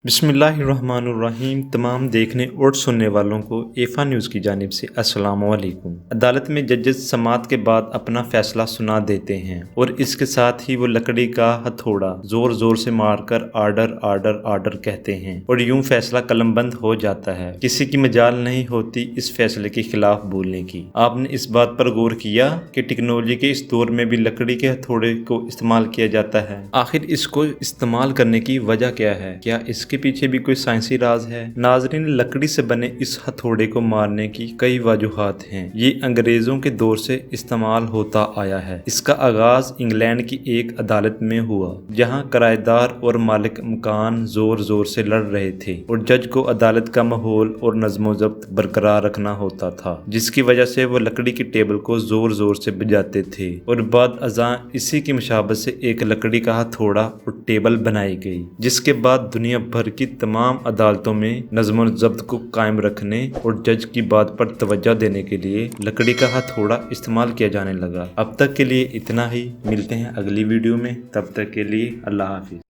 बिस्मिल्लाहिर्रहमानुर्रहीम। तमाम देखने और सुनने वालों को एफा न्यूज़ की जानिब से अस्सलाम वालेकुम। अदालत में जजेस समाअत के बाद अपना फैसला सुना देते हैं और इसके साथ ही वो लकड़ी का हथौड़ा जोर जोर से मारकर आर्डर आर्डर आर्डर कहते हैं और यूं फैसला कलमबंद हो जाता है। किसी की मजाल नहीं होती इस फैसले के खिलाफ बोलने की। आपने इस बात पर गौर किया कि टेक्नोलॉजी के इस दौर में भी लकड़ी के हथौड़े को इस्तेमाल किया जाता है। आखिर इसको इस्तेमाल करने की वजह क्या है? क्या इसके पीछे भी कोई साइंसी राज है? नाजरीन, लकड़ी से बने इस हथौड़े को मारने की कई वजूहात हैं। ये अंग्रेजों के दौर से इस्तेमाल होता आया है। इसका आगाज इंग्लैंड की एक अदालत में हुआ जहां किराएदार और मालिक मकान जोर जोर से लड़ रहे थे और जज को अदालत का माहौल और नज्मो जब्त बरकरार रखना होता था, जिसकी वजह से वो लकड़ी की टेबल को जोर जोर से बजाते थे और बाद अज़ां इसी की मुशाबत से एक लकड़ी का हथौड़ा और टेबल बनाई गई, जिसके बाद दुनिया भर की तमाम अदालतों में नज़्म ज़ब्त को कायम रखने और जज की बात पर तवज्जो देने के लिए लकड़ी का हथौड़ा इस्तेमाल किया जाने लगा। अब तक के लिए इतना ही। मिलते हैं अगली वीडियो में, तब तक के लिए अल्लाह हाफिज।